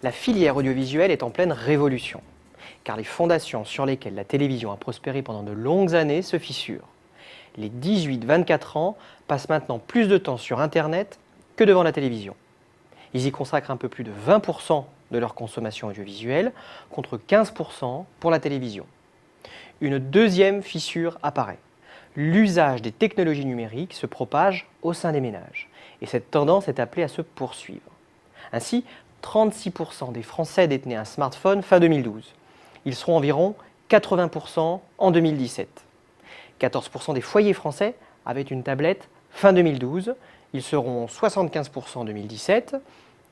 La filière audiovisuelle est en pleine révolution, car les fondations sur lesquelles la télévision a prospéré pendant de longues années se fissurent. Les 18-24 ans passent maintenant plus de temps sur Internet que devant la télévision. Ils y consacrent un peu plus de 20% de leur consommation audiovisuelle, contre 15% pour la télévision. Une deuxième fissure apparaît. L'usage des technologies numériques se propage au sein des ménages, et cette tendance est appelée à se poursuivre. Ainsi, 36% des Français détenaient un smartphone fin 2012. Ils seront environ 80% en 2017. 14% des foyers français avaient une tablette fin 2012. Ils seront 75% en 2017.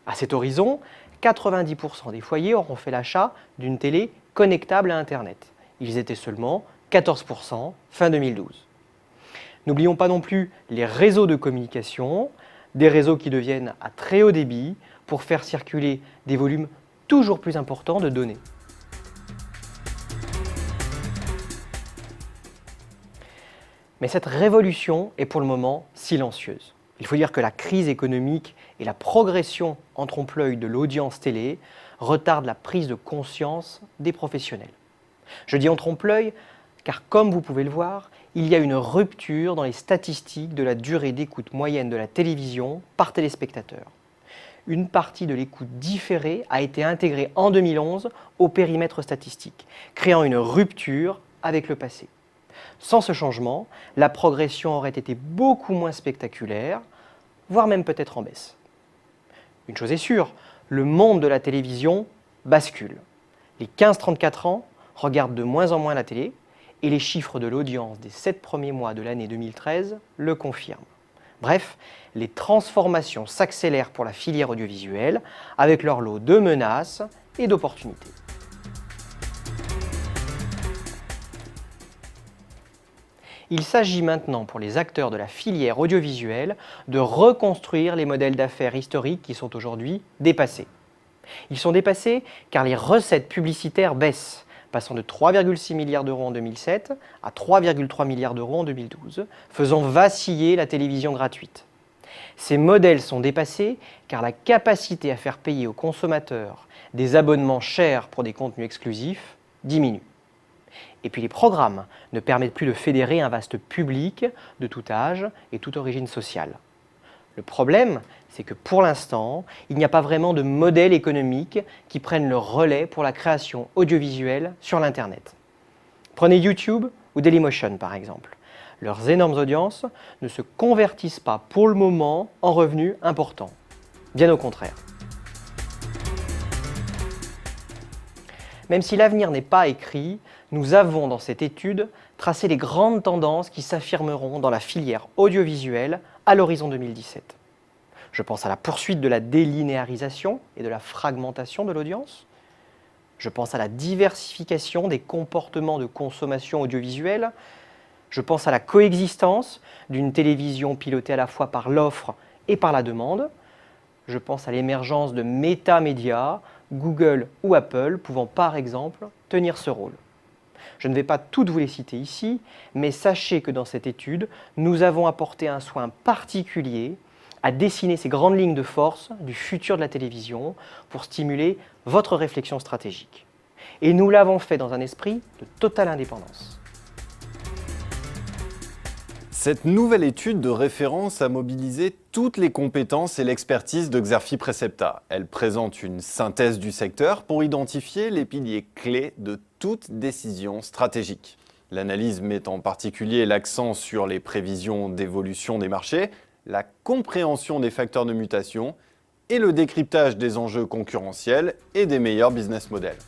À cet horizon, 90% des foyers auront fait l'achat d'une télé connectable à Internet. Ils étaient seulement 14% fin 2012. N'oublions pas non plus les réseaux de communication, des réseaux qui deviennent à très haut débit pour faire circuler des volumes toujours plus importants de données. Mais cette révolution est pour le moment silencieuse. Il faut dire que la crise économique et la progression en trompe-l'œil de l'audience télé retardent la prise de conscience des professionnels. Je dis en trompe-l'œil car, comme vous pouvez le voir, il y a une rupture dans les statistiques de la durée d'écoute moyenne de la télévision par téléspectateur. Une partie de l'écoute différée a été intégrée en 2011 au périmètre statistique, créant une rupture avec le passé. Sans ce changement, la progression aurait été beaucoup moins spectaculaire, voire même peut-être en baisse. Une chose est sûre, le monde de la télévision bascule. Les 15-34 ans regardent de moins en moins la télé et les chiffres de l'audience des 7 premiers mois de l'année 2013 le confirment. Bref, les transformations s'accélèrent pour la filière audiovisuelle avec leur lot de menaces et d'opportunités. Il s'agit maintenant pour les acteurs de la filière audiovisuelle de reconstruire les modèles d'affaires historiques qui sont aujourd'hui dépassés. Ils sont dépassés car les recettes publicitaires baissent, passant de 3,6 milliards d'euros en 2007 à 3,3 milliards d'euros en 2012, faisant vaciller la télévision gratuite. Ces modèles sont dépassés car la capacité à faire payer aux consommateurs des abonnements chers pour des contenus exclusifs diminue. Et puis les programmes ne permettent plus de fédérer un vaste public de tout âge et toute origine sociale. Le problème, c'est que pour l'instant, il n'y a pas vraiment de modèle économique qui prenne le relais pour la création audiovisuelle sur l'Internet. Prenez YouTube ou Dailymotion par exemple. Leurs énormes audiences ne se convertissent pas pour le moment en revenus importants. Bien au contraire. Même si l'avenir n'est pas écrit, nous avons dans cette étude tracé les grandes tendances qui s'affirmeront dans la filière audiovisuelle à l'horizon 2017. Je pense à la poursuite de la délinéarisation et de la fragmentation de l'audience. Je pense à la diversification des comportements de consommation audiovisuelle. Je pense à la coexistence d'une télévision pilotée à la fois par l'offre et par la demande. Je pense à l'émergence de métamédias, Google ou Apple pouvant par exemple tenir ce rôle. Je ne vais pas toutes vous les citer ici, mais sachez que dans cette étude, nous avons apporté un soin particulier à dessiner ces grandes lignes de force du futur de la télévision pour stimuler votre réflexion stratégique. Et nous l'avons fait dans un esprit de totale indépendance. Cette nouvelle étude de référence a mobilisé toutes les compétences et l'expertise de Xerfi Precepta. Elle présente une synthèse du secteur pour identifier les piliers clés de toute décision stratégique. L'analyse met en particulier l'accent sur les prévisions d'évolution des marchés, la compréhension des facteurs de mutation et le décryptage des enjeux concurrentiels et des meilleurs business models.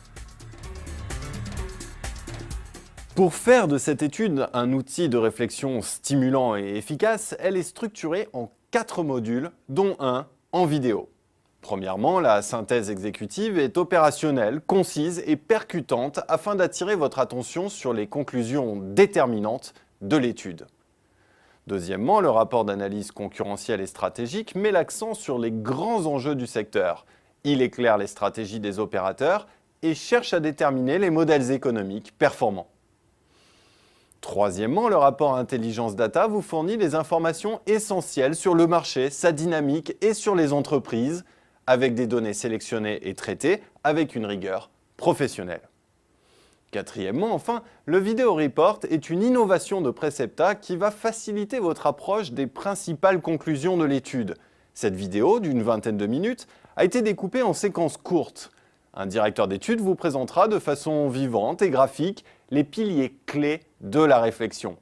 Pour faire de cette étude un outil de réflexion stimulant et efficace, elle est structurée en 4 modules, dont un en vidéo. Premièrement, la synthèse exécutive est opérationnelle, concise et percutante afin d'attirer votre attention sur les conclusions déterminantes de l'étude. Deuxièmement, le rapport d'analyse concurrentielle et stratégique met l'accent sur les grands enjeux du secteur. Il éclaire les stratégies des opérateurs et cherche à déterminer les modèles économiques performants. Troisièmement, le rapport Intelligence Data vous fournit les informations essentielles sur le marché, sa dynamique et sur les entreprises, avec des données sélectionnées et traitées avec une rigueur professionnelle. Quatrièmement, enfin, le Video Report est une innovation de Precepta qui va faciliter votre approche des principales conclusions de l'étude. Cette vidéo, d'une vingtaine de minutes, a été découpée en séquences courtes. Un directeur d'études vous présentera de façon vivante et graphique les piliers clés de la réflexion.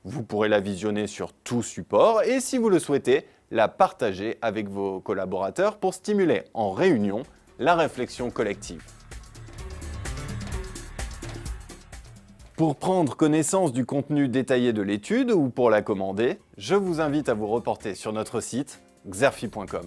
Vous pourrez la visionner sur tout support et, si vous le souhaitez, la partager avec vos collaborateurs pour stimuler en réunion la réflexion collective. Pour prendre connaissance du contenu détaillé de l'étude ou pour la commander, je vous invite à vous reporter sur notre site xerfi.com.